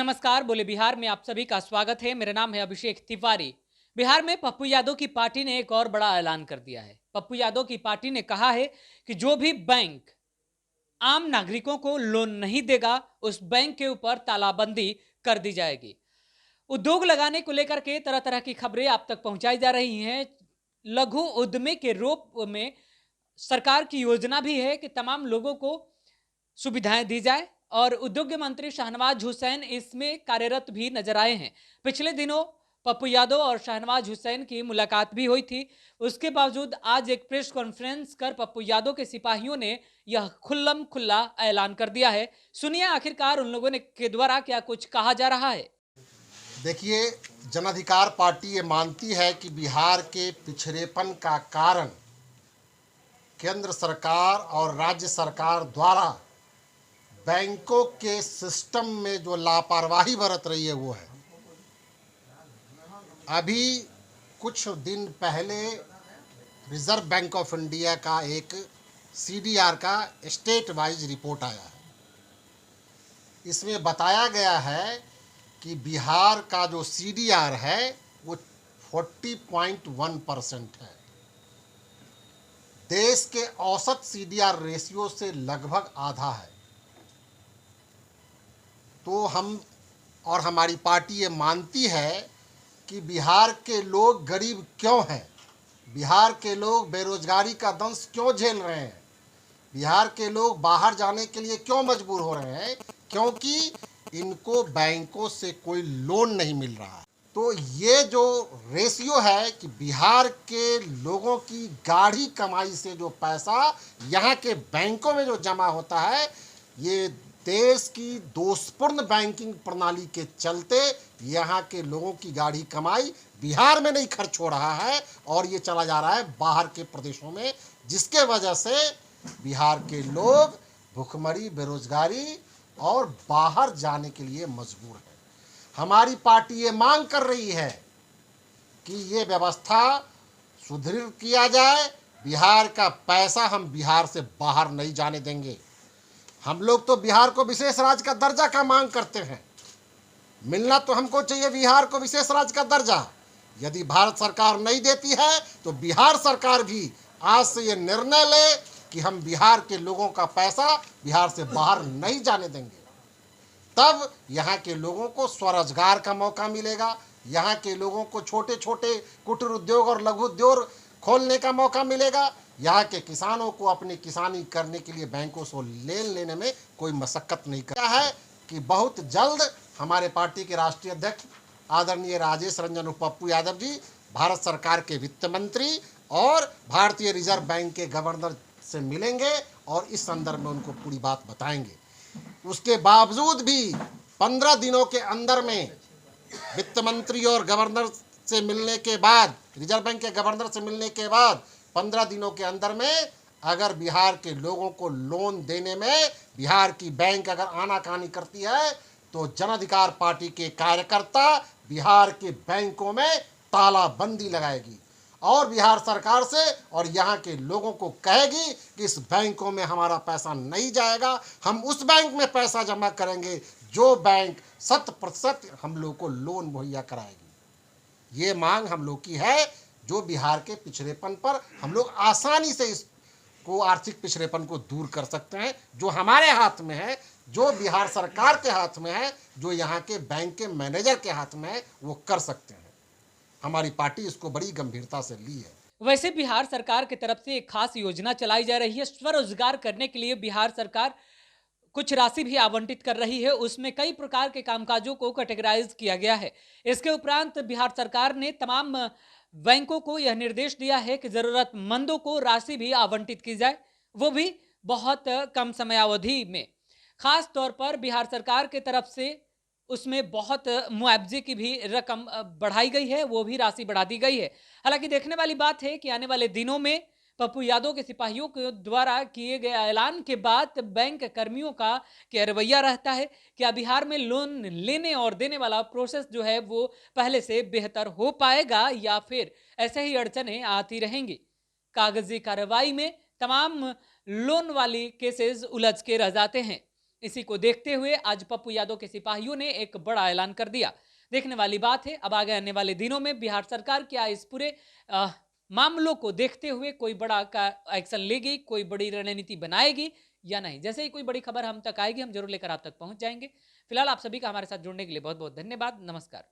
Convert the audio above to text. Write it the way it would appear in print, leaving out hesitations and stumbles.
नमस्कार, बोले बिहार में आप सभी का स्वागत है। मेरा नाम है अभिषेक तिवारी। बिहार में पप्पू यादव की पार्टी ने एक और बड़ा ऐलान कर दिया है। पप्पू यादव की पार्टी ने कहा है कि जो भी बैंक आम नागरिकों को लोन नहीं देगा, उस बैंक के ऊपर तालाबंदी कर दी जाएगी। उद्योग लगाने को लेकर के तरह तरह की खबरें आप तक पहुंचाई जा रही हैं। लघु उद्यमी के रूप में सरकार की योजना भी है कि तमाम लोगों को सुविधाएं दी जाए, और उद्योग मंत्री शाहनवाज हुसैन इसमें कार्यरत भी नजर आए हैं। पिछले दिनों पप्पू यादव और शाहनवाज हुसैन की मुलाकात भी हुई थी। उसके बावजूद आज एक प्रेस कॉन्फ्रेंस कर पप्पू यादव के सिपाहियों ने यह खुल्लम खुल्ला ऐलान कर दिया है। सुनिए आखिरकार उन लोगों ने के द्वारा क्या कुछ कहा जा रहा है। देखिए, जन अधिकार पार्टी ये मानती है कि बिहार के पिछड़ेपन का कारण केंद्र सरकार और राज्य सरकार द्वारा बैंकों के सिस्टम में जो लापरवाही बरत रही है वो है। अभी कुछ दिन पहले रिजर्व बैंक ऑफ इंडिया का एक सीडीआर का स्टेट वाइज रिपोर्ट आया है। इसमें बताया गया है कि बिहार का जो सीडीआर है वो 40.1% है। देश के औसत सीडीआर रेशियो से लगभग आधा है। तो हम और हमारी पार्टी ये मानती है कि बिहार के लोग गरीब क्यों हैं, बिहार के लोग बेरोजगारी का दंश क्यों झेल रहे हैं, बिहार के लोग बाहर जाने के लिए क्यों मजबूर हो रहे हैं, क्योंकि इनको बैंकों से कोई लोन नहीं मिल रहा है। तो ये जो रेशियो है कि बिहार के लोगों की गाढ़ी कमाई से जो पैसा यहाँ के बैंकों में जो जमा होता है, ये देश की दोषपूर्ण बैंकिंग प्रणाली के चलते यहाँ के लोगों की गाढ़ी कमाई बिहार में नहीं खर्च हो रहा है और ये चला जा रहा है बाहर के प्रदेशों में, जिसके वजह से बिहार के लोग भुखमरी, बेरोजगारी और बाहर जाने के लिए मजबूर है। हमारी पार्टी ये मांग कर रही है कि ये व्यवस्था सुदृढ़ किया जाए। बिहार का पैसा हम बिहार से बाहर नहीं जाने देंगे। हम लोग तो बिहार को विशेष राज्य का दर्जा का मांग करते हैं। मिलना तो हमको चाहिए बिहार को विशेष राज्य का दर्जा। यदि भारत सरकार नहीं देती है तो बिहार सरकार भी आज से ये निर्णय ले कि हम बिहार के लोगों का पैसा बिहार से बाहर नहीं जाने देंगे। तब यहाँ के लोगों को स्वरोजगार का मौका मिलेगा, यहाँ के लोगों को छोटे छोटे कुटीर उद्योग और लघु उद्योग खोलने का मौका मिलेगा, यहाँ के किसानों को अपनी किसानी करने के लिए बैंकों से लोन लेने में कोई मशक्कत नहीं करता है। कि बहुत जल्द हमारे पार्टी के राष्ट्रीय अध्यक्ष आदरणीय राजेश रंजन उर्फ पप्पू यादव जी भारत सरकार के वित्त मंत्री और भारतीय रिजर्व बैंक के गवर्नर से मिलेंगे और इस संदर्भ में उनको पूरी बात बताएंगे। उसके बावजूद भी 15 दिनों के अंदर में वित्त मंत्री और गवर्नर से मिलने के बाद, रिजर्व बैंक के गवर्नर से मिलने के बाद 15 दिनों के अंदर में अगर बिहार के लोगों को लोन देने में बिहार की बैंक अगर आनाकानी करती है तो जन अधिकार पार्टी के कार्यकर्ता बिहार के बैंकों में तालाबंदी लगाएगी और बिहार सरकार से और यहाँ के लोगों को कहेगी कि इस बैंकों में हमारा पैसा नहीं जाएगा, हम उस बैंक में पैसा जमा करेंगे जो बैंक 100% हम लोग को लोन मुहैया कराएगी। ये मांग हम लोग की है, जो बिहार के पिछड़ेपन पर हम लोग आसानी से इसको आर्थिक पिछड़ेपन को दूर कर सकते हैं, जो हमारे हाथ में है, जो बिहार सरकार के हाथ में है, जो यहाँ के बैंक के मैनेजर के हाथ में है, वो कर सकते हैं। हमारी पार्टी इसको बड़ी गंभीरता से ली है। वैसे बिहार सरकार की तरफ से एक खास योजना चलाई जा रही है। स्वरोजगार करने के लिए बिहार सरकार कुछ राशि भी आवंटित कर रही है। उसमें कई प्रकार के कामकाजों को कैटेगराइज किया गया है। इसके उपरांत बिहार सरकार ने तमाम बैंकों को यह निर्देश दिया है कि जरूरतमंदों को राशि भी आवंटित की जाए, वो भी बहुत कम समयावधि में। खास तौर पर बिहार सरकार की तरफ से उसमें बहुत मुआवजे की भी रकम बढ़ाई गई है, वो भी राशि बढ़ा दी गई है। हालांकि देखने वाली बात है कि आने वाले दिनों में पप्पू यादव के सिपाहियों के द्वारा किए गए ऐलान के बाद बैंक कर्मियों का क्या रवैया रहता है। क्या बिहार में लोन लेने और देने वाला प्रोसेस जो है वो पहले से बेहतर हो पाएगा या फिर ऐसे ही अड़चनें आती रहेंगी। कागजी कार्रवाई में तमाम लोन वाली केसेस उलझ के रह जाते हैं। इसी को देखते हुए आज पप्पू यादव के सिपाहियों ने एक बड़ा ऐलान कर दिया। देखने वाली बात है अब आगे आने वाले दिनों में बिहार सरकार क्या इस पूरे मामलों को देखते हुए कोई बड़ा एक्शन लेगी, कोई बड़ी रणनीति बनाएगी या नहीं। जैसे ही कोई बड़ी खबर हम तक आएगी हम जरूर लेकर आप तक पहुंच जाएंगे। फिलहाल आप सभी का हमारे साथ जुड़ने के लिए बहुत बहुत धन्यवाद। नमस्कार।